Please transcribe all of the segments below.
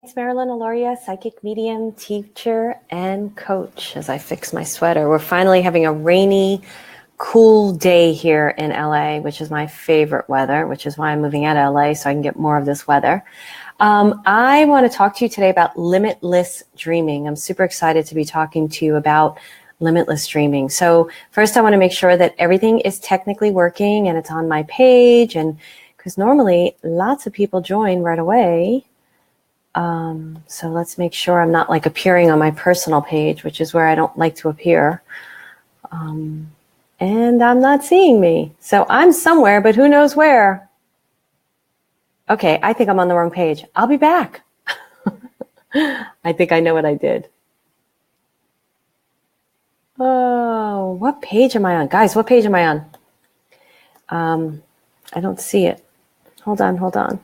It's Marilyn, Alauria, psychic medium, teacher, and coach. As I fix my sweater, we're finally having a rainy, cool day here in LA, which is my favorite weather, which is why I'm moving out of LA so I can get more of this weather. I want to talk to you today about limitless dreaming. I'm super excited to be talking to you about limitless dreaming. So first, I want to make sure that everything is technically working and it's on my page, and because normally lots of people join right away. So let's make sure I'm not like appearing on my personal page, which is where I don't like to appear. And I'm not seeing me. So I'm somewhere, but who knows where? Okay, I think I'm on the wrong page. I'll be back. I think I know what I did. Oh, what page am I on? Guys, what page am I on? I don't see it. Hold on.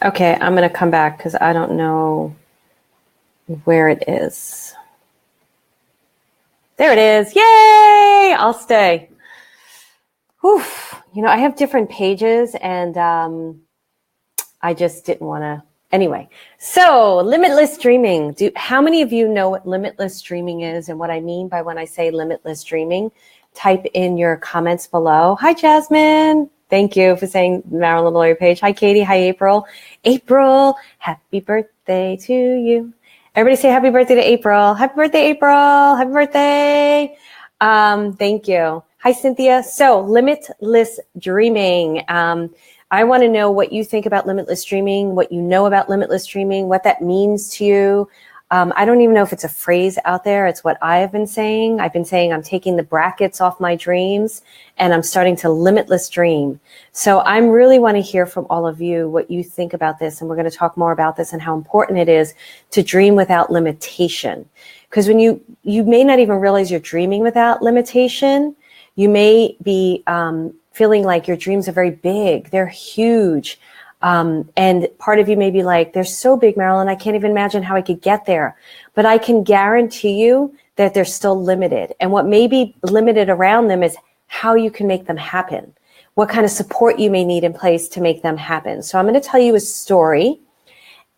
Okay, I'm going to come back because I don't know where it is. There it is. Yay! I'll stay. Whew. You know, I have different pages and I just didn't want to. Anyway, so limitless dreaming. How many of you know what limitless dreaming is and what I mean by when I say limitless dreaming? Type in your comments below. Hi, Jasmine. Thank you for saying Marilyn Lawyer page. Hi, Katie. Hi, April. April, happy birthday to you. Everybody say happy birthday to April. Happy birthday, April. Happy birthday. Thank you. Hi, Cynthia. So limitless dreaming. I want to know what you think about limitless dreaming, what you know about limitless dreaming, what that means to you. I don't even know if it's a phrase out there. It's what I've been saying. I've been saying I'm taking the brackets off my dreams and I'm starting to limitless dream. So I really want to hear from all of you what you think about this. And we're going to talk more about this and how important it is to dream without limitation. Because when you may not even realize you're dreaming without limitation, you may be feeling like your dreams are very big. They're huge. And part of you may be like, they're so big, Marilyn, I can't even imagine how I could get there. But I can guarantee you that they're still limited. And what may be limited around them is how you can make them happen, what kind of support you may need in place to make them happen. So I'm going to tell you a story.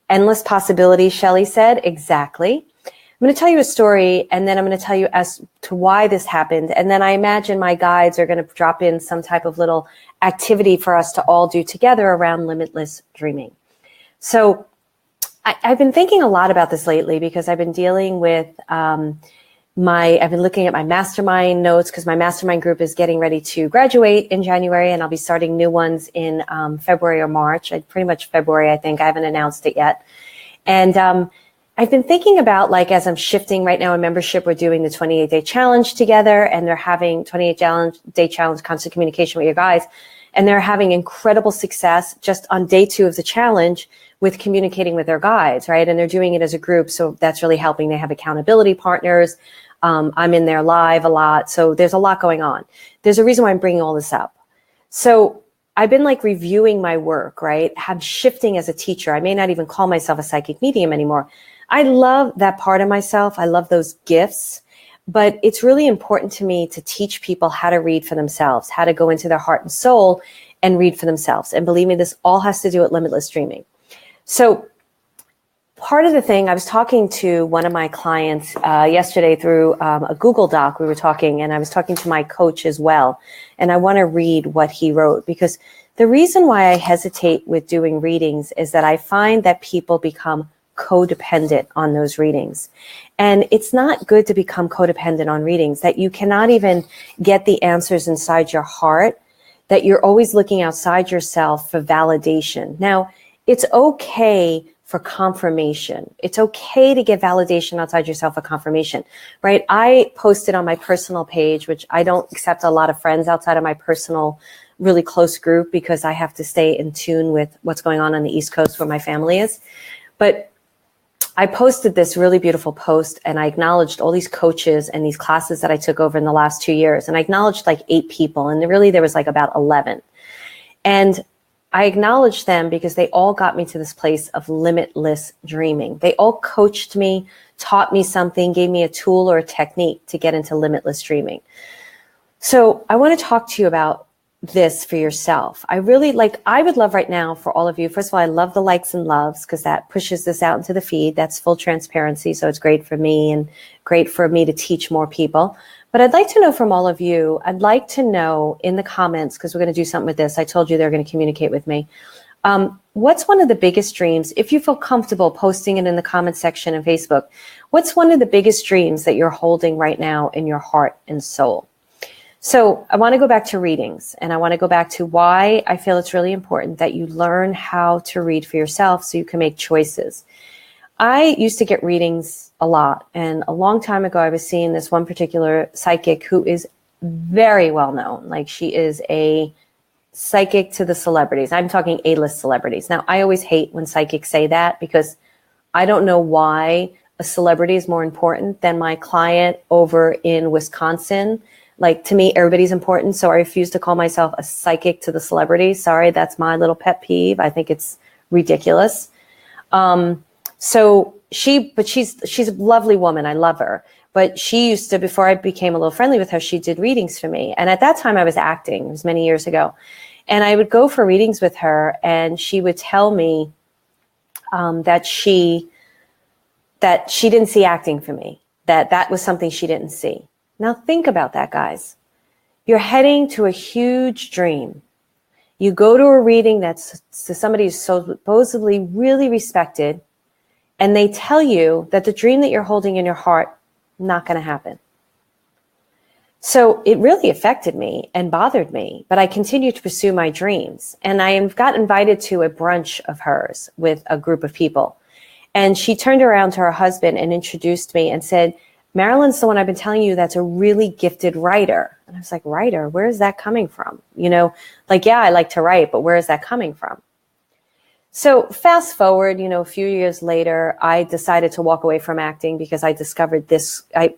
Endless possibilities, Shelley said. Exactly. I'm going to tell you a story, and then I'm going to tell you as to why this happened. And then I imagine my guides are going to drop in some type of little activity for us to all do together around limitless dreaming. So I've been thinking a lot about this lately because I've been dealing with I've been looking at my mastermind notes because my mastermind group is getting ready to graduate in January, and I'll be starting new ones in February or March. Pretty much February, I think. I haven't announced it yet. And I've been thinking about, like, as I'm shifting right now in membership, we're doing the 28-day challenge together, and they're having 28-day challenge, constant communication with your guys, and they're having incredible success just on day 2 of the challenge with communicating with their guides, right? And they're doing it as a group, so that's really helping. They have accountability partners. I'm in there live a lot, so there's a lot going on. There's a reason why I'm bringing all this up. So I've been like reviewing my work, right? I'm shifting as a teacher. I may not even call myself a psychic medium anymore. I love that part of myself. I love those gifts, but it's really important to me to teach people how to read for themselves, how to go into their heart and soul and read for themselves. And believe me, this all has to do with limitless dreaming. So part of the thing, I was talking to one of my clients yesterday through a Google Doc. We were talking, and I was talking to my coach as well. And I want to read what he wrote, because the reason why I hesitate with doing readings is that I find that people become codependent on those readings. And it's not good to become codependent on readings, that you cannot even get the answers inside your heart, that you're always looking outside yourself for validation. Now, it's okay for confirmation. It's okay to get validation outside yourself for confirmation, right? I posted on my personal page, which I don't accept a lot of friends outside of my personal, really close group, because I have to stay in tune with what's going on the East Coast where my family is. But I posted this really beautiful post, and I acknowledged all these coaches and these classes that I took over in the last 2 years. And I acknowledged like 8 people, and really there was like about 11. And I acknowledged them because they all got me to this place of limitless dreaming. They all coached me, taught me something, gave me a tool or a technique to get into limitless dreaming. So I want to talk to you about this for yourself. I would love right now for all of you. First of all, I love the likes and loves because that pushes this out into the feed. That's full transparency. So it's great for me and great for me to teach more people. But I'd like to know from all of you, I'd like to know in the comments, because we're going to do something with this. I told you they're going to communicate with me. What's one of the biggest dreams, if you feel comfortable posting it in the comment section on Facebook, what's one of the biggest dreams that you're holding right now in your heart and soul? So I want to go back to readings, and I want to go back to why I feel it's really important that you learn how to read for yourself so you can make choices. I used to get readings a lot, and a long time ago I was seeing this one particular psychic who is very well known. Like, she is a psychic to the celebrities. I'm talking A-list celebrities. Now, I always hate when psychics say that because I don't know why a celebrity is more important than my client over in Wisconsin. Like, to me, everybody's important. So I refuse to call myself a psychic to the celebrities. Sorry, that's my little pet peeve. I think it's ridiculous. She's a lovely woman. I love her. But she used to, before I became a little friendly with her, she did readings for me. And at that time I was acting. It was many years ago. And I would go for readings with her, and she would tell me that she didn't see acting for me, that was something she didn't see. Now think about that, guys. You're heading to a huge dream. You go to a reading that's to somebody who's supposedly really respected, and they tell you that the dream that you're holding in your heart, not going to happen. So it really affected me and bothered me, but I continued to pursue my dreams. And I got invited to a brunch of hers with a group of people. And she turned around to her husband and introduced me and said, Marilyn's the one I've been telling you that's a really gifted writer. And I was like, writer? Where is that coming from? Yeah, I like to write, but where is that coming from? So fast forward, a few years later, I decided to walk away from acting because I discovered this. I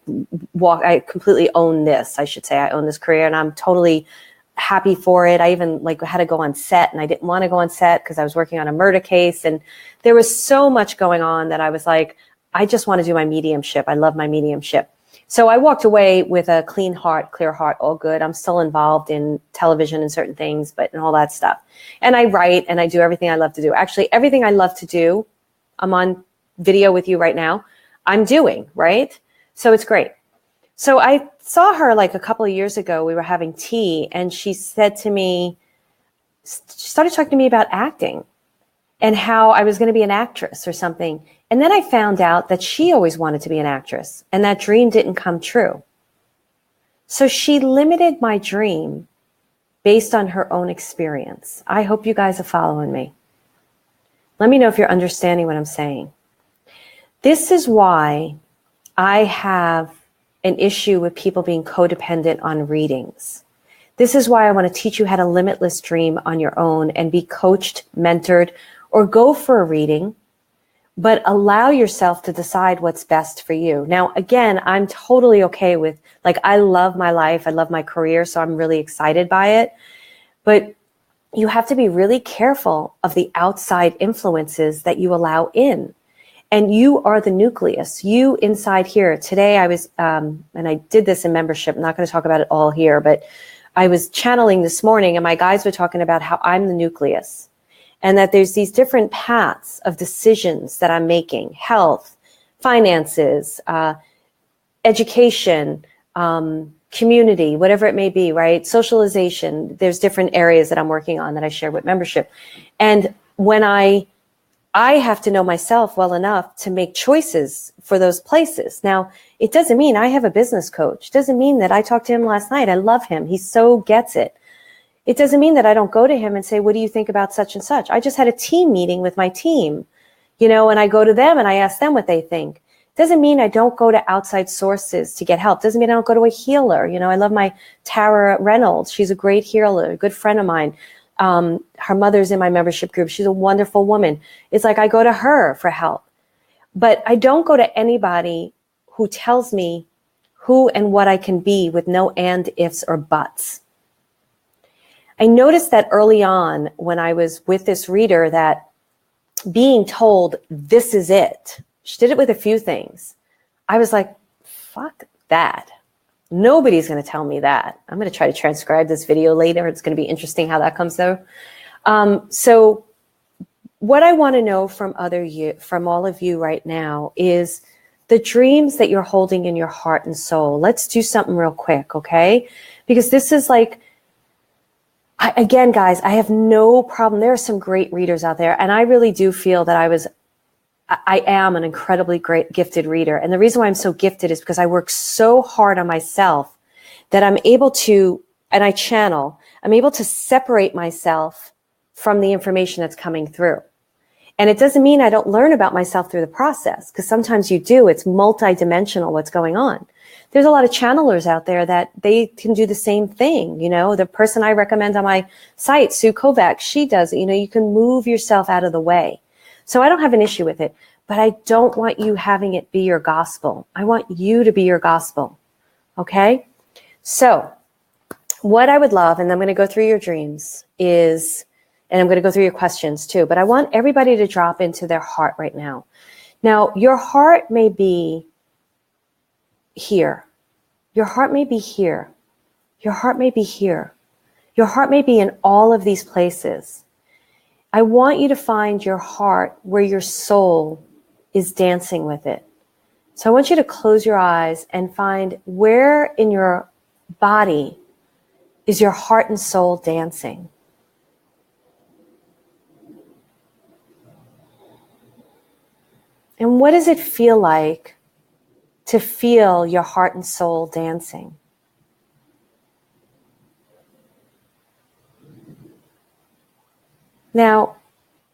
completely own this. I should say I own this career, and I'm totally happy for it. I even had to go on set, and I didn't want to go on set because I was working on a murder case, and there was so much going on that I was like, I just want to do my mediumship. I love my mediumship. So I walked away with a clean heart, clear heart, all good. I'm still involved in television and certain things, and all that stuff. And I write and I do everything I love to do. Actually, everything I love to do, I'm on video with you right now, I'm doing, right? So it's great. So I saw her a couple of years ago. We were having tea, and she said to me, she started talking to me about acting and how I was going to be an actress or something. And then I found out that she always wanted to be an actress, and that dream didn't come true. So she limited my dream based on her own experience. I hope you guys are following me. Let me know if you're understanding what I'm saying. This is why I have an issue with people being codependent on readings. This is why I want to teach you how to limitless dream on your own and be coached, mentored, or go for a reading, but allow yourself to decide what's best for you. Now, again, I'm totally okay with, I love my life. I love my career. So I'm really excited by it. But you have to be really careful of the outside influences that you allow in. And you are the nucleus. You inside here. Today I was, and I did this in membership. I'm not going to talk about it all here, but I was channeling this morning, and my guys were talking about how I'm the nucleus. And that there's these different paths of decisions that I'm making: health, finances, education, community, whatever it may be, right? Socialization. There's different areas that I'm working on that I share with membership. And when I have to know myself well enough to make choices for those places. Now, it doesn't mean I have a business coach. It doesn't mean that I talked to him last night. I love him. He so gets it. It doesn't mean that I don't go to him and say, what do you think about such and such? I just had a team meeting with my team, and I go to them and I ask them what they think. Doesn't mean I don't go to outside sources to get help. Doesn't mean I don't go to a healer. I love my Tara Reynolds. She's a great healer, a good friend of mine. Her mother's in my membership group. She's a wonderful woman. It's like I go to her for help. But I don't go to anybody who tells me who and what I can be with no and, ifs, or buts. I noticed that early on when I was with this reader that being told this is it, she did it with a few things. I was like, fuck that. Nobody's going to tell me that. I'm going to try to transcribe this video later. It's going to be interesting how that comes through. So what I want to know from all of you right now is the dreams that you're holding in your heart and soul. Let's do something real quick, okay? Because this is like, again, guys, I have no problem. There are some great readers out there, and I really do feel that I am an incredibly great gifted reader. And the reason why I'm so gifted is because I work so hard on myself that I'm able to, and I channel, I'm able to separate myself from the information that's coming through. And it doesn't mean I don't learn about myself through the process, because sometimes you do. It's multidimensional what's going on. There's a lot of channelers out there that they can do the same thing. You know, the person I recommend on my site, Sue Kovacs, she does it. You know, you can move yourself out of the way. So I don't have an issue with it, but I don't want you having it be your gospel. I want you to be your gospel. Okay? So what I would love, and I'm going to go through your dreams, is, and I'm going to go through your questions too, but I want everybody to drop into their heart right now. Now, your heart may be here. Your heart may be here. Your heart may be here. Your heart may be in all of these places. I want you to find your heart where your soul is dancing with it. So I want you to close your eyes and find where in your body is your heart and soul dancing. And what does it feel like to feel your heart and soul dancing? Now,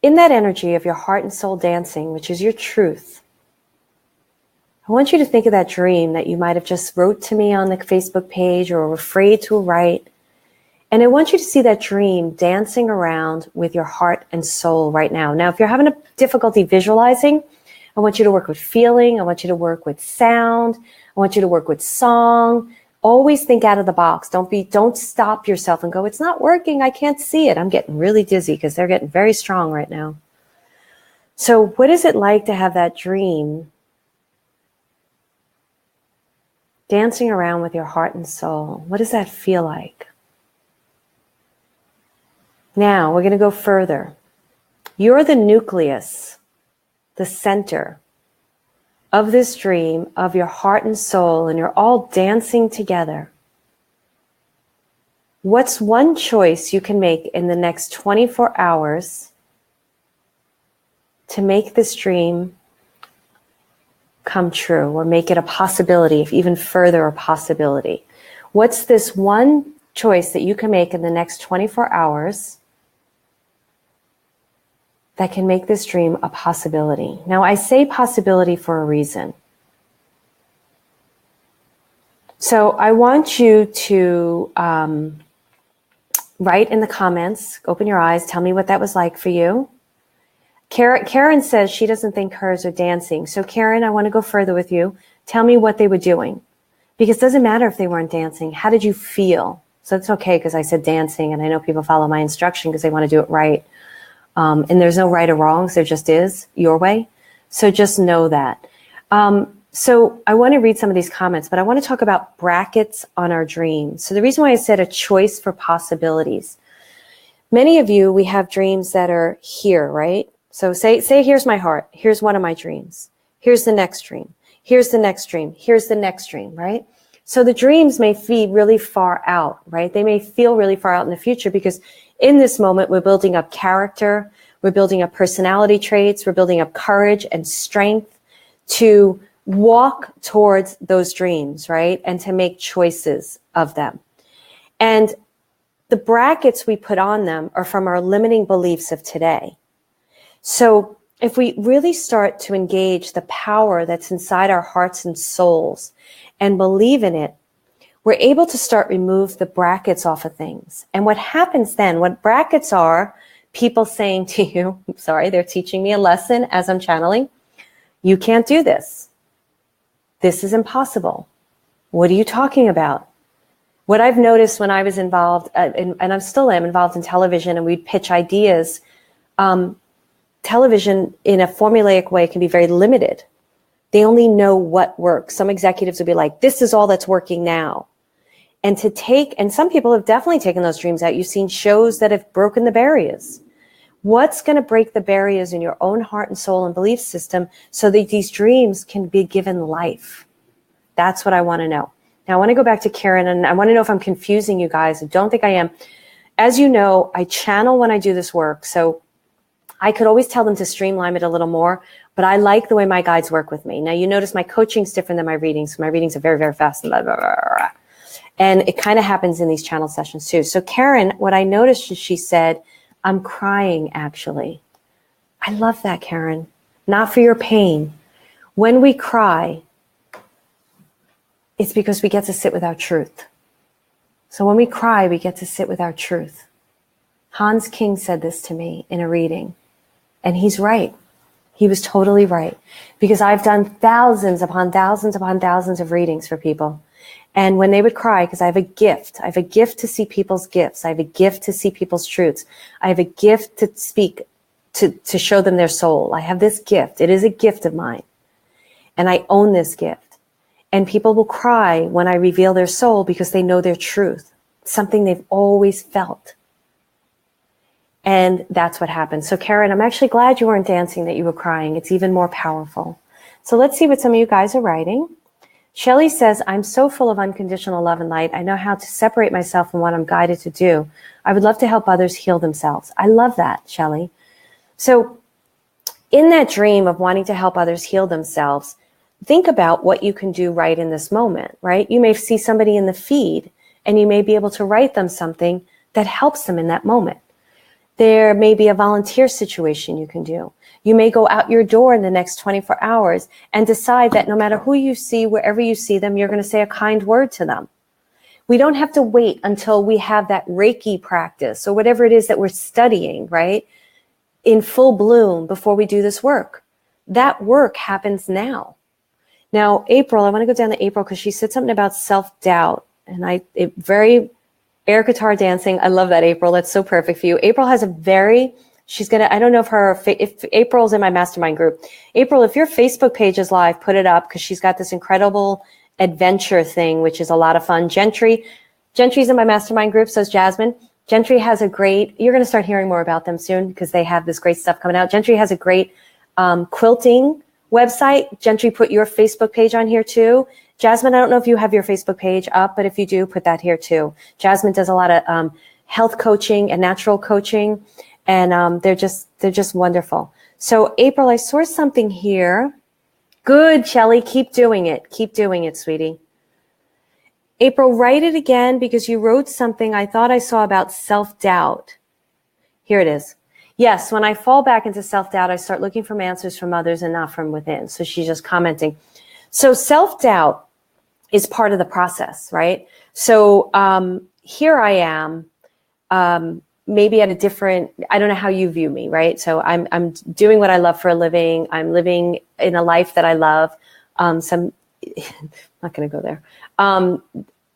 in that energy of your heart and soul dancing, which is your truth, I want you to think of that dream that you might have just wrote to me on the Facebook page or were afraid to write. And I want you to see that dream dancing around with your heart and soul right now. Now, if you're having a difficulty visualizing, I want you to work with feeling. I want you to work with sound. I want you to work with song. Always think out of the box. Don't stop yourself and go, it's not working. I can't see it. I'm getting really dizzy because they're getting very strong right now. So what is it like to have that dream dancing around with your heart and soul? What does that feel like? Now we're going to go further. You're the nucleus, the center of this dream of your heart and soul, and you're all dancing together. What's one choice you can make in the next 24 hours to make this dream come true, or make it a possibility, if even further a possibility? What's this one choice that you can make in the next 24 hours that can make this dream a possibility? Now, I say possibility for a reason. So I want you to write in the comments, open your eyes, tell me what that was like for you. Karen says she doesn't think hers are dancing. So Karen, I want to go further with you. Tell me what they were doing. Because it doesn't matter if they weren't dancing. How did you feel? So it's okay because I said dancing, and I know people follow my instruction because they want to do it right. And there's no right or wrongs, there just is your way. So just know that. So I want to read some of these comments, but I want to talk about brackets on our dreams. So the reason why I said a choice for possibilities. Many of you, we have dreams that are here, right? So say here's my heart. Here's one of my dreams. Here's the next dream. Here's the next dream. Here's the next dream, right? So the dreams may feel really far out, right? They may feel really far out in the future because in this moment, we're building up character. We're building up personality traits. We're building up courage and strength to walk towards those dreams, right? And to make choices of them. And the brackets we put on them are from our limiting beliefs of today. So if we really start to engage the power that's inside our hearts and souls and believe in it, we're able to start remove the brackets off of things. And what happens then, what brackets are, people saying to you, I'm sorry, they're teaching me a lesson as I'm channeling. You can't do this. This is impossible. What are you talking about? What I've noticed when I was involved, and I still am involved in television, and we'd pitch ideas, television in a formulaic way can be very limited. They only know what works. Some executives will be like, this is all that's working now. And some people have definitely taken those dreams out. You've seen shows that have broken the barriers. What's going to break the barriers in your own heart and soul and belief system so that these dreams can be given life? That's what I want to know. Now, I want to go back to Karen, and I want to know if I'm confusing you guys. I don't think I am. As you know, I channel when I do this work. So I could always tell them to streamline it a little more, but I like the way my guides work with me. Now, you notice my coaching's different than my readings. My readings are very, very fast. Blah, blah, blah, blah. And it kind of happens in these channel sessions too. So Karen, what I noticed is she said, I'm crying, actually. I love that, Karen. Not for your pain. When we cry, it's because we get to sit with our truth. So when we cry, we get to sit with our truth. Hans King said this to me in a reading, and he's right. He was totally right, because I've done thousands upon thousands upon thousands of readings for people. And when they would cry, because I have a gift to see people's gifts. I have a gift to see people's truths. I have a gift to speak, to show them their soul. I have this gift. It is a gift of mine. And I own this gift. And people will cry when I reveal their soul because they know their truth, something they've always felt. And that's what happened. So Karen, I'm actually glad you weren't dancing, that you were crying. It's even more powerful. So let's see what some of you guys are writing. Shelley says, I'm so full of unconditional love and light. I know how to separate myself from what I'm guided to do. I would love to help others heal themselves. I love that, Shelley. So in that dream of wanting to help others heal themselves, think about what you can do right in this moment, right? You may see somebody in the feed and you may be able to write them something that helps them in that moment. There may be a volunteer situation you can do. You may go out your door in the next 24 hours and decide that no matter who you see, wherever you see them, you're going to say a kind word to them. We don't have to wait until we have that Reiki practice or whatever it is that we're studying, right, in full bloom before we do this work. That work happens now. Now, April, I want to go down to April because she said something about self-doubt. And very air guitar dancing. I love that, April. That's so perfect for you. April has I don't know if April's in my mastermind group. April, if your Facebook page is live, put it up because she's got this incredible adventure thing, which is a lot of fun. Gentry's in my mastermind group, so is Jasmine. Gentry has you're going to start hearing more about them soon because they have this great stuff coming out. Gentry has a great quilting website. Gentry, put your Facebook page on here too. Jasmine, I don't know if you have your Facebook page up, but if you do, put that here too. Jasmine does a lot of health coaching and natural coaching. And they're just wonderful. So April, I saw something here. Good, Shelley. Keep doing it. Keep doing it, sweetie. April, write it again because you wrote something I thought I saw about self-doubt. Here it is. Yes, when I fall back into self-doubt, I start looking for answers from others and not from within. So she's just commenting. So self-doubt is part of the process, right? So here I am. Maybe at a different, I don't know how you view me, right? So I'm doing what I love for a living. I'm living in a life that I love. I'm not going to go there.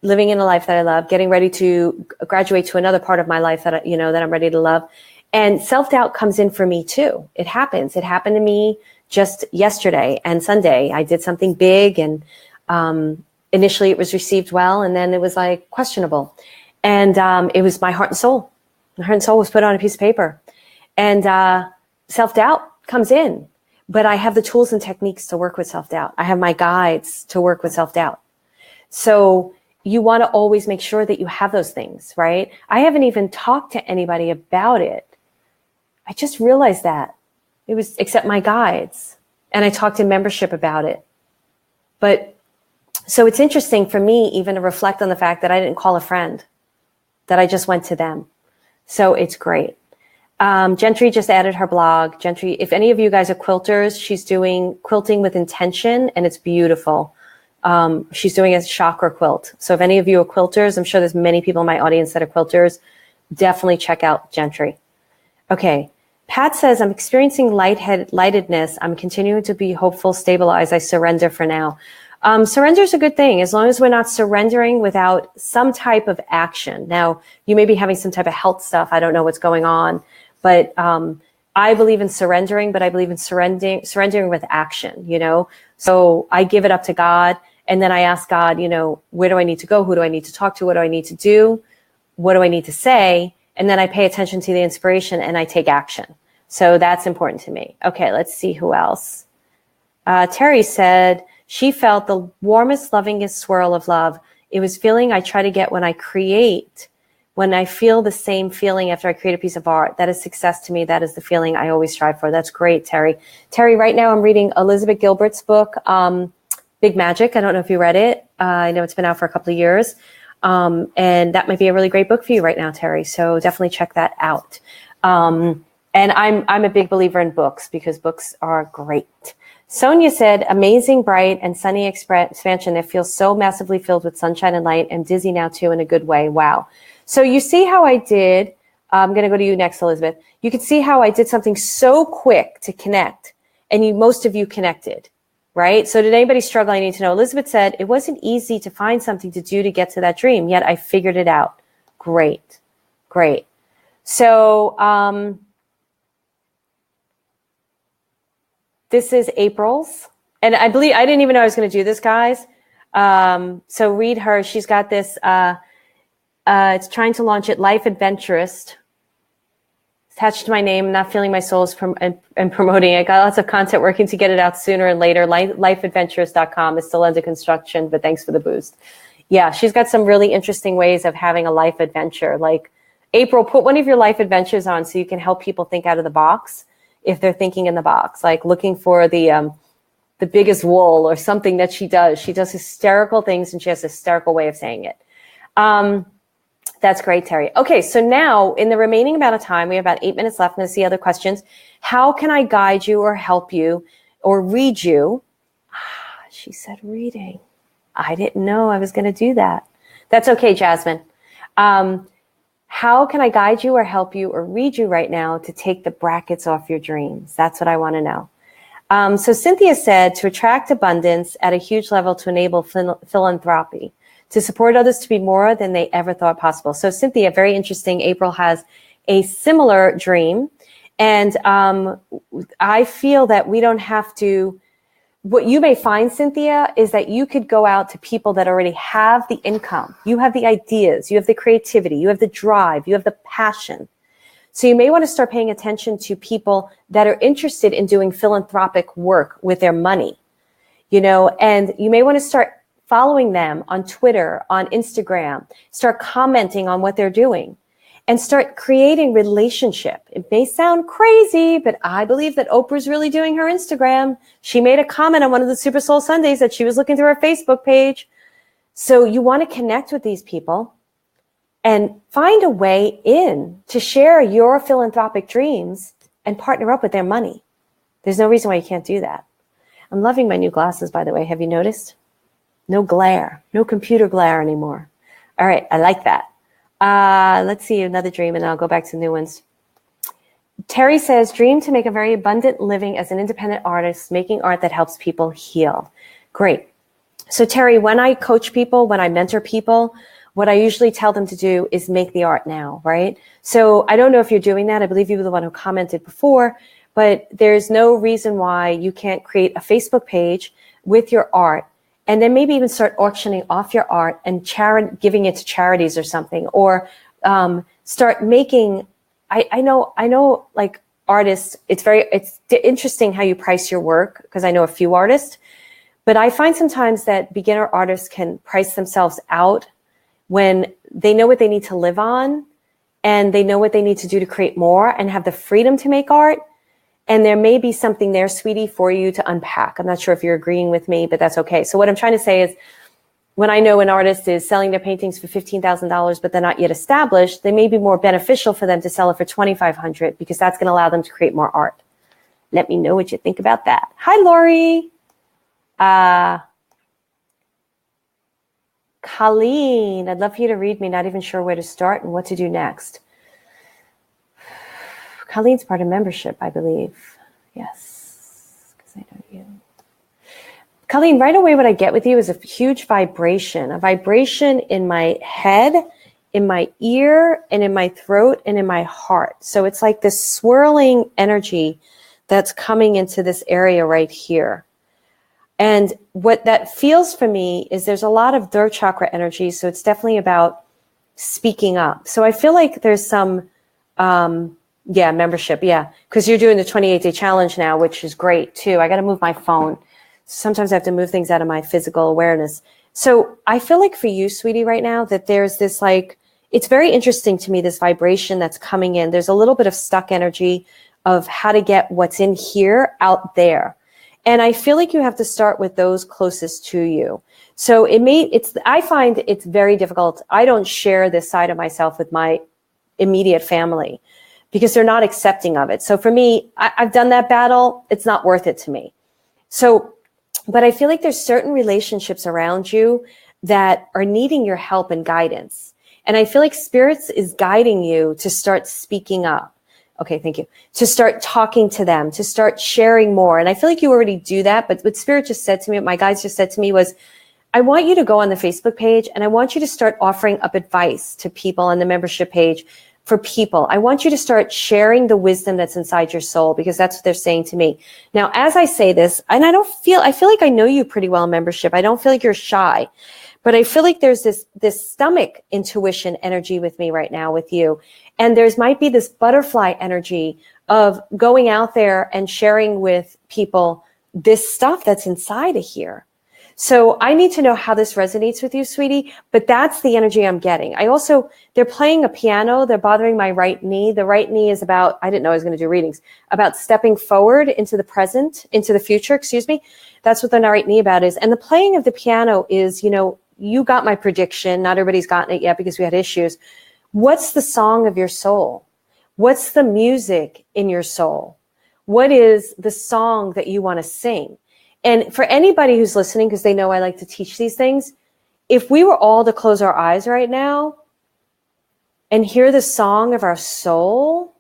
Living in a life that I love, getting ready to graduate to another part of my life that that I'm ready to love. And self-doubt comes in for me too. It happens. It happened to me just yesterday and Sunday. I did something big and initially it was received well and then it was like questionable. And it was my heart and soul. My heart and soul was put on a piece of paper. And self-doubt comes in. But I have the tools and techniques to work with self-doubt. I have my guides to work with self-doubt. So you want to always make sure that you have those things, right? I haven't even talked to anybody about it. I just realized that. It was except my guides. And I talked in membership about it. But so it's interesting for me even to reflect on the fact that I didn't call a friend, that I just went to them. So it's great. Gentry just added her blog. Gentry, if any of you guys are quilters, she's doing quilting with intention and it's beautiful. She's doing a chakra quilt. So if any of you are quilters, I'm sure there's many people in my audience that are quilters. Definitely check out Gentry. Okay. Pat says, I'm experiencing lightedness. I'm continuing to be hopeful, stabilized. I surrender for now. Surrender is a good thing as long as we're not surrendering without some type of action. Now, you may be having some type of health stuff. I don't know what's going on, but I believe in surrendering, but I believe in surrendering with action, you know? So I give it up to God, and then I ask God, you know, where do I need to go? Who do I need to talk to? What do I need to do? What do I need to say? And then I pay attention to the inspiration and I take action. So that's important to me. Okay, let's see who else. Terry said she felt the warmest, lovingest swirl of love. It was feeling I try to get when I create, when I feel the same feeling after I create a piece of art. That is success to me. That is the feeling I always strive for. That's great, Terry. Terry, right now I'm reading Elizabeth Gilbert's book, Big Magic. I don't know if you read it. I know it's been out for a couple of years. And that might be a really great book for you right now, Terry. So definitely check that out. And I'm a big believer in books because books are great. Sonia said, amazing, bright, and sunny expansion that feels so massively filled with sunshine and light. I'm dizzy now, too, in a good way. Wow. So you see how I did, I'm going to go to you next, Elizabeth. You can see how I did something so quick to connect, and most of you connected, right? So did anybody struggle? I need to know. Elizabeth said, it wasn't easy to find something to do to get to that dream, yet I figured it out. Great, great. So, this is April's, and I didn't even know I was going to do this, guys. So read her. She's got this, it's trying to launch it, Life Adventurist. Attached to my name, I'm not feeling my soul is and promoting it. Got lots of content working to get it out sooner and later. Lifeadventurist.com is still under construction, but thanks for the boost. Yeah, she's got some really interesting ways of having a life adventure. Like, April, put one of your life adventures on so you can help people think out of the box. If they're thinking in the box, like looking for the biggest wool or something that she does. She does hysterical things and she has a hysterical way of saying it. That's great, Terry. Okay, so now in the remaining amount of time, we have about 8 minutes left. Let's see other questions. How can I guide you or help you or read you? She said reading. I didn't know I was going to do that. That's okay, Jasmine. How can I guide you or help you or read you right now to take the brackets off your dreams? That's what I want to know. So Cynthia said to attract abundance at a huge level to enable philanthropy, to support others to be more than they ever thought possible. So Cynthia, very interesting. April has a similar dream. And I feel that we don't have to, what you may find, Cynthia, is that you could go out to people that already have the income. You have the ideas, you have the creativity, you have the drive, you have the passion. So you may want to start paying attention to people that are interested in doing philanthropic work with their money, you know, and you may want to start following them on Twitter, on Instagram, start commenting on what they're doing. And start creating relationship. It may sound crazy, but I believe that Oprah's really doing her Instagram. She made a comment on one of the Super Soul Sundays that she was looking through her Facebook page. So you want to connect with these people and find a way in to share your philanthropic dreams and partner up with their money. There's no reason why you can't do that. I'm loving my new glasses, by the way. Have you noticed? No glare, no computer glare anymore. All right, I like that. Let's see another dream and I'll go back to new ones. Terry says, dream to make a very abundant living as an independent artist, making art that helps people heal. Great. So Terry, when I coach people, when I mentor people, what I usually tell them to do is make the art now, right? So I don't know if you're doing that. I believe you were the one who commented before, but there's no reason why you can't create a Facebook page with your art. And then maybe even start auctioning off your art and giving it to charities or something, or start making. I know, like artists, it's interesting how you price your work because I know a few artists, but I find sometimes that beginner artists can price themselves out when they know what they need to live on and they know what they need to do to create more and have the freedom to make art. And there may be something there, sweetie, for you to unpack. I'm not sure if you're agreeing with me, but that's okay. So what I'm trying to say is when I know an artist is selling their paintings for $15,000, but they're not yet established, they may be more beneficial for them to sell it for $2,500 because that's going to allow them to create more art. Let me know what you think about that. Hi, Lori. Colleen, I'd love for you to read me. Not even sure where to start and what to do next. Colleen's part of membership, I believe. Yes, because I know you. Colleen, right away what I get with you is a huge vibration, a vibration in my head in my ear and in my throat and in my heart. So it's like this swirling energy that's coming into this area right here. And what that feels for me is there's a lot of third chakra energy. So it's definitely about speaking up. So I feel like there's some, membership. Yeah. Cause you're doing the 28-day challenge now, which is great too. I got to move my phone. Sometimes I have to move things out of my physical awareness. So I feel like for you, sweetie, right now that there's this like, it's very interesting to me, this vibration that's coming in. There's a little bit of stuck energy of how to get what's in here out there. And I feel like you have to start with those closest to you. So I find it's very difficult. I don't share this side of myself with my immediate family because they're not accepting of it. So for me, I've done that battle. It's not worth it to me. So, but I feel like there's certain relationships around you that are needing your help and guidance. And I feel like spirits is guiding you to start speaking up. Okay, thank you. To start talking to them, to start sharing more. And I feel like you already do that. But what Spirit just said to me, what my guides just said to me was, I want you to go on the Facebook page and I want you to start offering up advice to people on the membership page for people. I want you to start sharing the wisdom that's inside your soul because that's what they're saying to me. Now, as I say this, and I feel like I know you pretty well in membership. I don't feel like you're shy. But I feel like there's this stomach intuition energy with me right now with you. And might be this butterfly energy of going out there and sharing with people this stuff that's inside of here. So I need to know how this resonates with you, sweetie, but that's the energy I'm getting. They're playing a piano. They're bothering my right knee. The right knee is about, I didn't know I was going to do readings, about stepping forward into the present, into the future, excuse me. That's what the right knee about is. And the playing of the piano is, you got my prediction. Not everybody's gotten it yet because we had issues. What's the song of your soul? What's the music in your soul? What is the song that you want to sing? And for anybody who's listening, because they know I like to teach these things, if we were all to close our eyes right now and hear the song of our soul,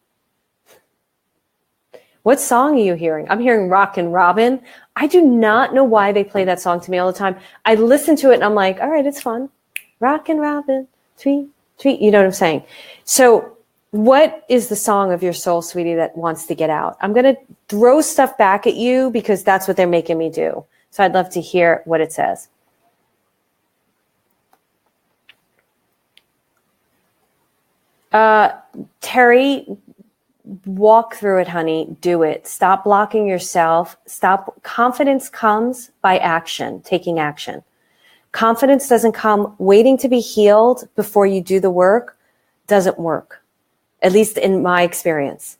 what song are you hearing? I'm hearing Rockin' Robin. I do not know why they play that song to me all the time. I listen to it and I'm like, all right, it's fun. Rockin' Robin, tweet, tweet. You know what I'm saying? So what is the song of your soul, sweetie, that wants to get out? I'm going to throw stuff back at you because that's what they're making me do. So I'd love to hear what it says. Terry, walk through it, honey. Do it. Stop blocking yourself. Stop. Confidence comes by action, taking action. Confidence doesn't come waiting to be healed before you do the work. Doesn't work. At least in my experience.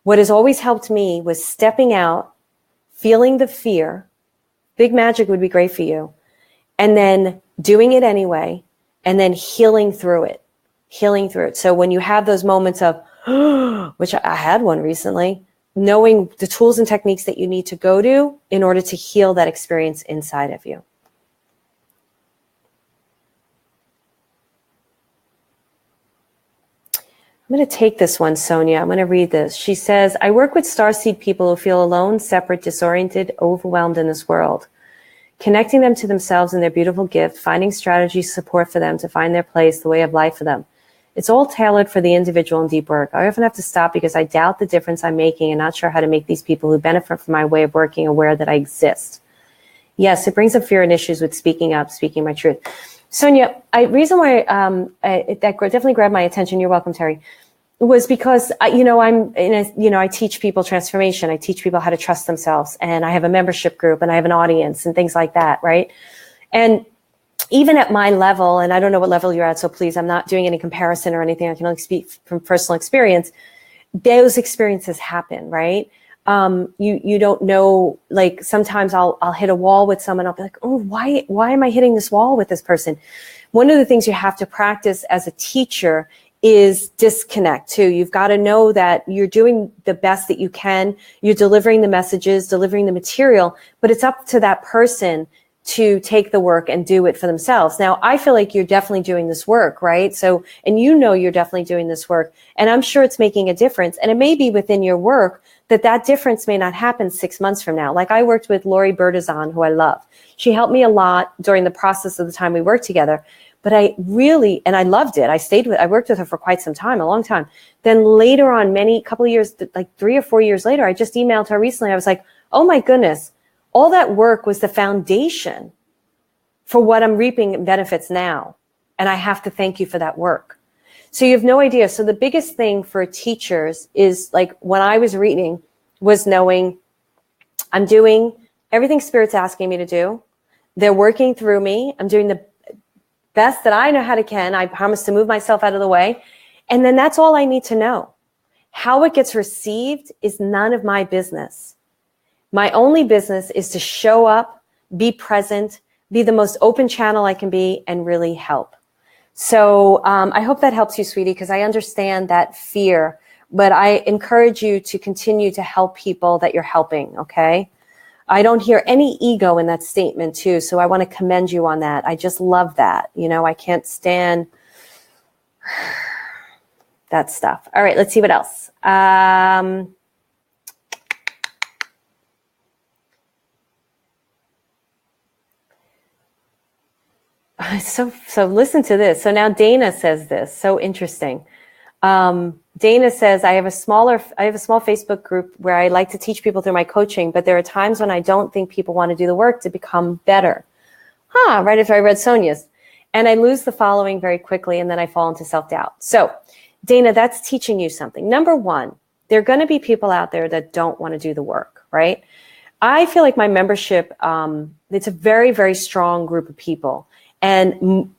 What has always helped me was stepping out, feeling the fear. Big magic would be great for you. And then doing it anyway. And then healing through it. Healing through it. So when you have those moments of, which I had one recently, knowing the tools and techniques that you need to go to in order to heal that experience inside of you. I'm going to take this one, Sonia. I'm going to read this. She says, I work with starseed people who feel alone, separate, disoriented, overwhelmed in this world. Connecting them to themselves and their beautiful gift, finding strategies, support for them to find their place, the way of life for them. It's all tailored for the individual and deep work. I often have to stop because I doubt the difference I'm making and not sure how to make these people who benefit from my way of working aware that I exist. Yes, it brings up fear and issues with speaking up, speaking my truth. Sonia, reason why that definitely grabbed my attention, you're welcome, Terry, was because, I teach people transformation. I teach people how to trust themselves. And I have a membership group and I have an audience and things like that, right? And even at my level, and I don't know what level you're at, so please, I'm not doing any comparison or anything. I can only speak from personal experience. Those experiences happen, right? You don't know, like sometimes I'll hit a wall with someone. I'll be like, oh, why am I hitting this wall with this person? One of the things you have to practice as a teacher is disconnect too. You've got to know that you're doing the best that you can. You're delivering the messages, delivering the material, but it's up to that person to take the work and do it for themselves. Now, I feel like you're definitely doing this work, right? So, and you're definitely doing this work, and I'm sure it's making a difference. And it may be within your work that difference may not happen 6 months from now. Like I worked with Lori Bertazan, who I love. She helped me a lot during the process of the time we worked together. But I really, and I loved it. I worked with her for quite some time, a long time. Then later on, couple of years, like 3 or 4 years later, I just emailed her recently. I was like, oh my goodness, all that work was the foundation for what I'm reaping benefits now. And I have to thank you for that work. So you have no idea. So the biggest thing for teachers is, like, when I was reading, was knowing I'm doing everything Spirit's asking me to do. They're working through me. I'm doing the best that I know how to can. I promise to move myself out of the way. And then that's all I need to know. How it gets received is none of my business. My only business is to show up, be present, be the most open channel I can be, and really help. So I hope that helps you, sweetie, because I understand that fear, but I encourage you to continue to help people that you're helping, okay? I don't hear any ego in that statement, too, so I want to commend you on that. I just love that. You know, I can't stand that stuff. All right, let's see what else. So listen to this. So now Dana says this. So interesting. Dana says, I have a small Facebook group where I like to teach people through my coaching, but there are times when I don't think people want to do the work to become better. Right after I read Sonia's. And I lose the following very quickly, and then I fall into self-doubt. So Dana, that's teaching you something. Number one, there are going to be people out there that don't want to do the work, right? I feel like my membership, it's a very, very strong group of people. And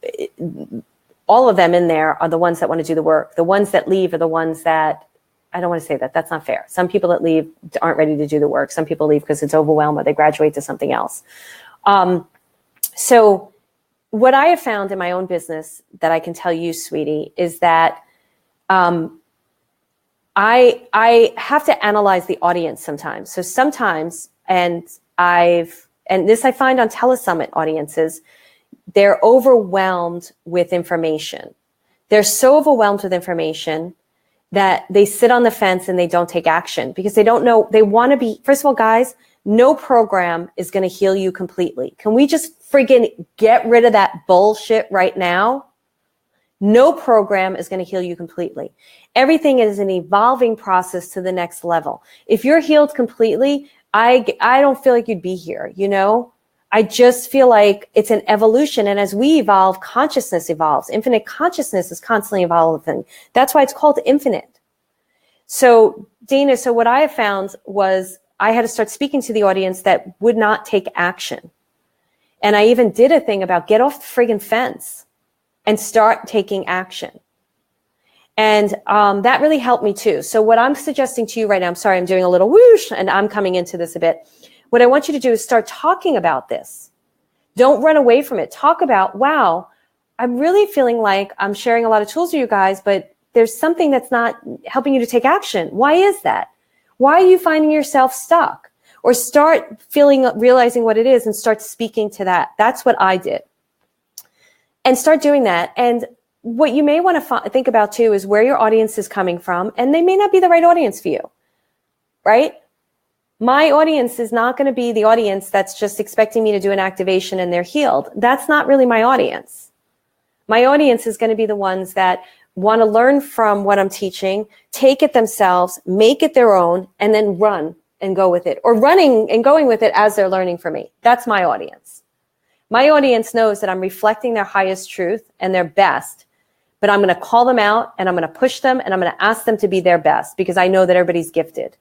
all of them in there are the ones that want to do the work. The ones that leave are the ones that, I don't want to say that. That's not fair. Some people that leave aren't ready to do the work. Some people leave because it's overwhelmed or they graduate to something else. So what I have found in my own business that I can tell you, sweetie, is that I have to analyze the audience sometimes. So sometimes, and this I find on telesummit audiences, they're overwhelmed with information. They're so overwhelmed with information that they sit on the fence and they don't take action because they don't know. They want to be, first of all, guys, no program is going to heal you completely. Can we just friggin' get rid of that bullshit right now? No program is going to heal you completely. Everything is an evolving process to the next level. If you're healed completely, I don't feel like you'd be here, you know? I just feel like it's an evolution. And as we evolve, consciousness evolves. Infinite consciousness is constantly evolving. That's why it's called infinite. So, Dana, so what I have found was I had to start speaking to the audience that would not take action. And I even did a thing about get off the friggin' fence and start taking action. And that really helped me too. So what I'm suggesting to you right now, I'm sorry, I'm doing a little whoosh and I'm coming into this a bit. What I want you to do is start talking about this. Don't run away from it. Talk about, wow, I'm really feeling like I'm sharing a lot of tools with you guys, but there's something that's not helping you to take action. Why is that? Why are you finding yourself stuck? Or start realizing what it is and start speaking to that. That's what I did. And start doing that. And what you may want to think about too is where your audience is coming from, and they may not be the right audience for you, right? My audience is not going to be the audience that's just expecting me to do an activation and they're healed. That's not really my audience. My audience is going to be the ones that want to learn from what I'm teaching, take it themselves, make it their own, and then run and go with it, or running and going with it as they're learning from me. That's my audience. My audience knows that I'm reflecting their highest truth and their best, but I'm going to call them out and I'm going to push them and I'm going to ask them to be their best because I know that everybody's gifted.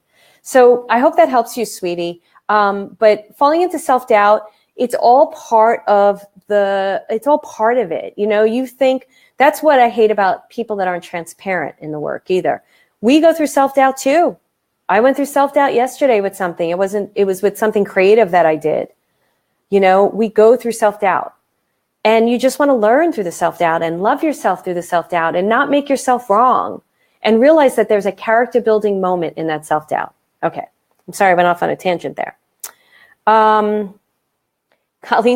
So I hope that helps you, sweetie. But falling into self-doubt, it's all part of it. You know, you think that's what I hate about people that aren't transparent in the work either. We go through self-doubt too. I went through self-doubt yesterday with something. It was with something creative that I did. You know, we go through self-doubt and you just want to learn through the self-doubt and love yourself through the self-doubt and not make yourself wrong and realize that there's a character building moment in that self-doubt. Okay. I'm sorry, I went off on a tangent there. Colleen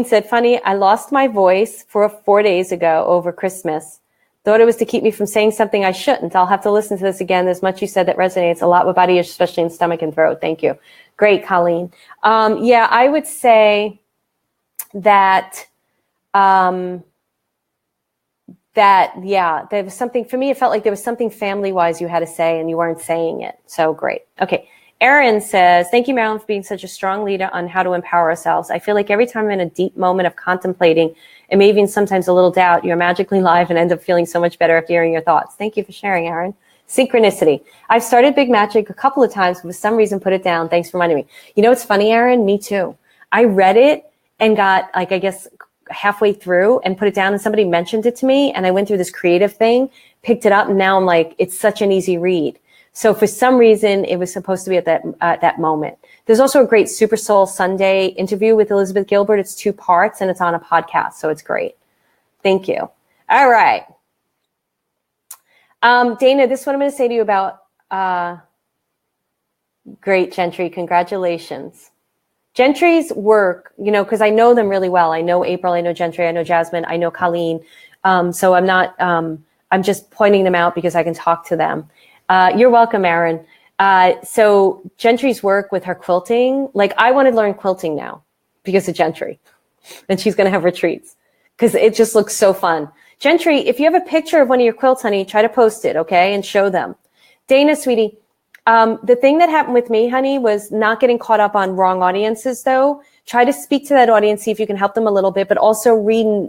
said, funny, I lost my voice for 4 days ago over Christmas. Thought it was to keep me from saying something I shouldn't. I'll have to listen to this again. There's much you said that resonates a lot with body, especially in stomach and throat. Thank you. Great, Colleen. Yeah, I would say that there was something, for me, it felt like there was something family-wise you had to say and you weren't saying it. So great. Okay. Erin says, thank you, Marilyn, for being such a strong leader on how to empower ourselves. I feel like every time I'm in a deep moment of contemplating and maybe even sometimes a little doubt, you're magically live and end up feeling so much better after hearing your thoughts. Thank you for sharing, Erin. Synchronicity. I've started Big Magic a couple of times, but for some reason put it down. Thanks for reminding me. You know what's funny, Erin? Me too. I read it and got, like, I guess, halfway through and put it down, and somebody mentioned it to me, and I went through this creative thing, picked it up, and now I'm like, it's such an easy read. So for some reason, it was supposed to be at that moment. There's also a great Super Soul Sunday interview with Elizabeth Gilbert. It's 2 parts, and it's on a podcast, so it's great. Thank you. All right. Dana, this is what I'm going to say to you about great Gentry. Congratulations. Gentry's work, you know, because I know them really well. I know April, I know Gentry, I know Jasmine, I know Colleen. So I'm not, I'm just pointing them out because I can talk to them. You're welcome, Aaron. So Gentry's work with her quilting, like I want to learn quilting now because of Gentry. And she's going to have retreats because it just looks so fun. Gentry, if you have a picture of one of your quilts, honey, try to post it, okay, and show them. Dana, sweetie, the thing that happened with me, honey, was not getting caught up on wrong audiences, though. Try to speak to that audience, see if you can help them a little bit, but also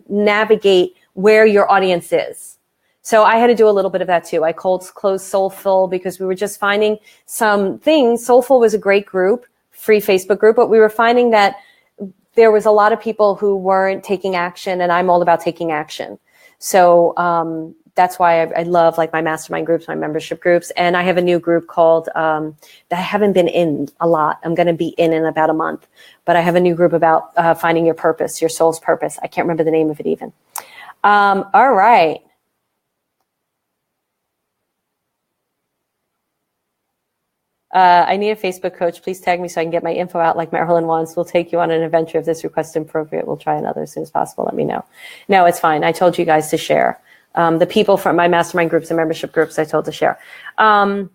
navigate where your audience is. So I had to do a little bit of that, too. I closed Soulful because we were just finding some things. Soulful was a great group, free Facebook group, but we were finding that there was a lot of people who weren't taking action, and I'm all about taking action. So that's why I love like my mastermind groups, my membership groups. And I have a new group called that I haven't been in a lot. I'm going to be in about a month. But I have a new group about finding your purpose, your soul's purpose. I can't remember the name of it even. All right. I need a Facebook coach. Please tag me so I can get my info out like Marilyn wants. We'll take you on an adventure if this request is appropriate. We'll try another as soon as possible. Let me know. No, it's fine. I told you guys to share. The people from my mastermind groups and membership groups I told to share. And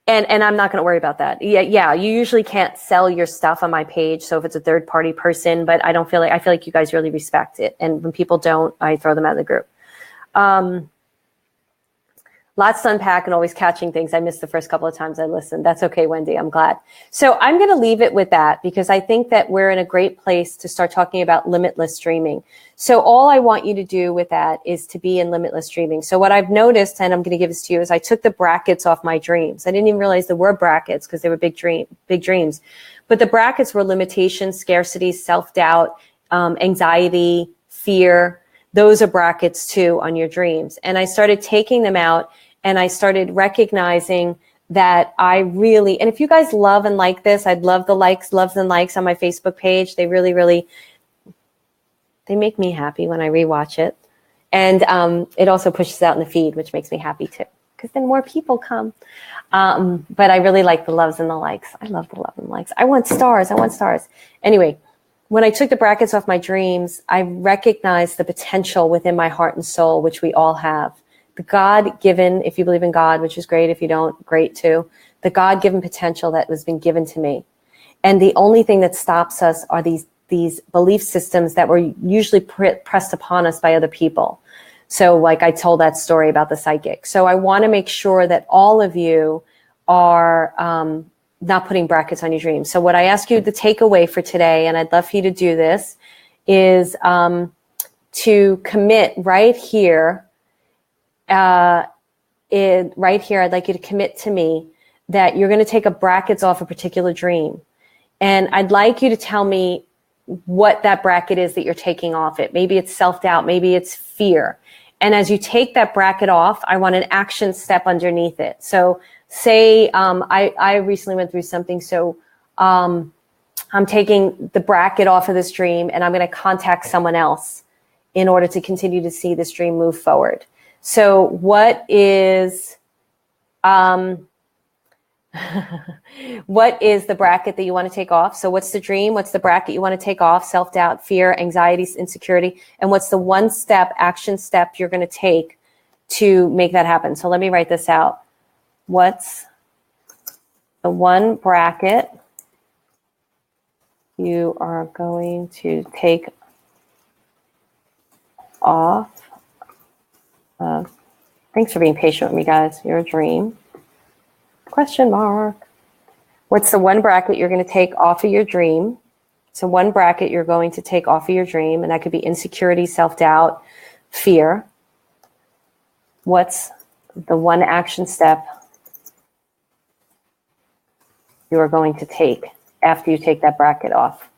I'm not going to worry about that. Yeah, you usually can't sell your stuff on my page. So if it's a third party person, but I feel like you guys really respect it. And when people don't, I throw them out of the group. Lots to unpack and always catching things. I missed the first couple of times I listened. That's okay, Wendy. I'm glad. So I'm going to leave it with that because I think that we're in a great place to start talking about limitless dreaming. So all I want you to do with that is to be in limitless dreaming. So what I've noticed, and I'm going to give this to you, is I took the brackets off my dreams. I didn't even realize there were brackets because they were big dreams. But the brackets were limitations, scarcity, self-doubt, anxiety, fear. Those are brackets too on your dreams. And I started taking them out. And I started recognizing that I really, and if you guys love and like this, I'd love the loves and likes on my Facebook page. They really, really, they make me happy when I rewatch it. And it also pushes out in the feed, which makes me happy too, because then more people come. But I really like the loves and the likes. I love the love and likes. I want stars. Anyway, when I took the brackets off my dreams, I recognized the potential within my heart and soul, which we all have. The God-given, if you believe in God, which is great. If you don't, great too. The God-given potential that has been given to me. And the only thing that stops us are these belief systems that were usually pressed upon us by other people. So like I told that story about the psychic. So I want to make sure that all of you are not putting brackets on your dreams. So what I ask you to take away for today, and I'd love for you to do this, is to commit right here. Right here, I'd like you to commit to me that you're going to take a brackets off a particular dream. And I'd like you to tell me what that bracket is that you're taking off it. Maybe it's self-doubt. Maybe it's fear. And as you take that bracket off, I want an action step underneath it. So say I recently went through something. So I'm taking the bracket off of this dream and I'm going to contact someone else in order to continue to see this dream move forward. So what is what is the bracket that you want to take off? So what's the dream? What's the bracket you want to take off? Self-doubt, fear, anxiety, insecurity. And what's the one step, action step you're going to take to make that happen? So let me write this out. What's the one bracket you are going to take off Thanks for being patient with me, guys. You're a dream. Question mark. What's the one bracket you're going to take off of your dream? So one bracket you're going to take off of your dream, and that could be insecurity, self-doubt, fear. What's the one action step you are going to take after you take that bracket off?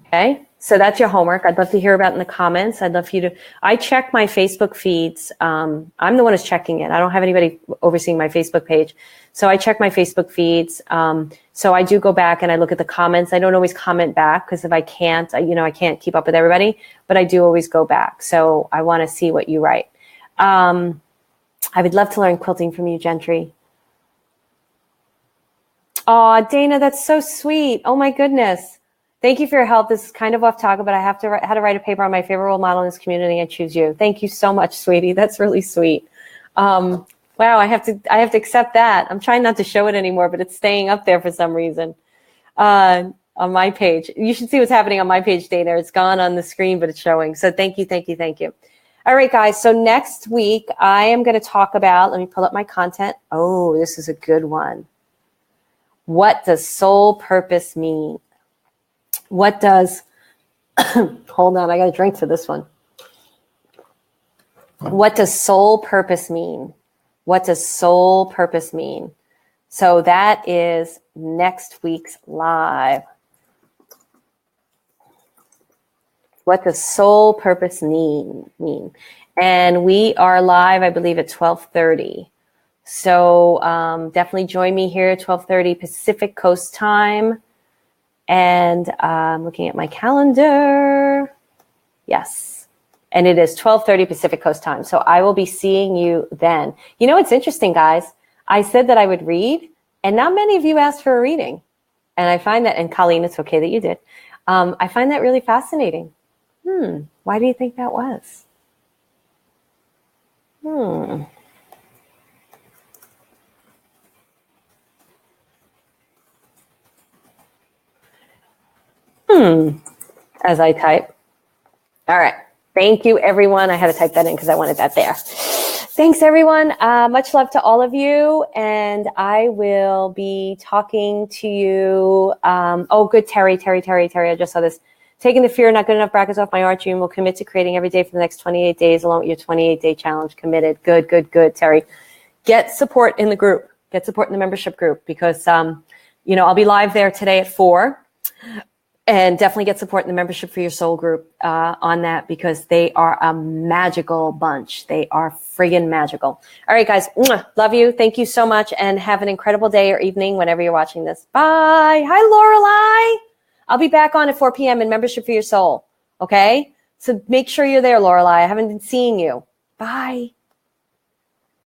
Okay, so that's your homework. I'd love to hear about it in the comments. I'd love for you to, I check my Facebook feeds. I'm the one who's checking it. I don't have anybody overseeing my Facebook page. So I check my Facebook feeds. So I do go back and I look at the comments. I don't always comment back because if I can't, I can't keep up with everybody, but I do always go back. So I want to see what you write. I would love to learn quilting from you, Gentry. Oh, Dana, that's so sweet. Oh my goodness. Thank you for your help. This is kind of off topic, but I had to write a paper on my favorite role model in this community. I choose you. Thank you so much, sweetie. That's really sweet. Wow, I have to accept that. I'm trying not to show it anymore, but it's staying up there for some reason on my page. You should see what's happening on my page, Dana. It's gone on the screen, but it's showing. So thank you, thank you, thank you. All right, guys. So next week, I am going to talk about, let me pull up my content. Oh, this is a good one. What does soul purpose mean? What does, hold on, I got a drink for this one. What does soul purpose mean? What does soul purpose mean? So that is next week's live. What does soul purpose mean? And we are live, I believe, at 12:30. So definitely join me here at 12:30 Pacific Coast time. And I'm looking at my calendar. Yes. And it is 12:30 Pacific Coast time. So I will be seeing you then. You know, it's interesting, guys. I said that I would read, and not many of you asked for a reading. And I find that, and Colleen, it's okay that you did. I find that really fascinating. Why do you think that was? As I type. All right. Thank you, everyone. I had to type that in because I wanted that there. Thanks, everyone. Much love to all of you. And I will be talking to you. Oh, good, Terry. I just saw this. Taking the fear, not good enough brackets off my art dream will commit to creating every day for the next 28 days along with your 28-day challenge. Committed. Good, Terry. Get support in the group. Get support in the membership group because, I'll be live there today at 4. And definitely get support in the membership for your soul group on that because they are a magical bunch. They are friggin' magical. All right, guys. Love you. Thank you so much. And have an incredible day or evening whenever you're watching this. Bye. Hi, Lorelei. I'll be back on at 4 p.m. in membership for your soul. Okay? So make sure you're there, Lorelei. I haven't been seeing you. Bye.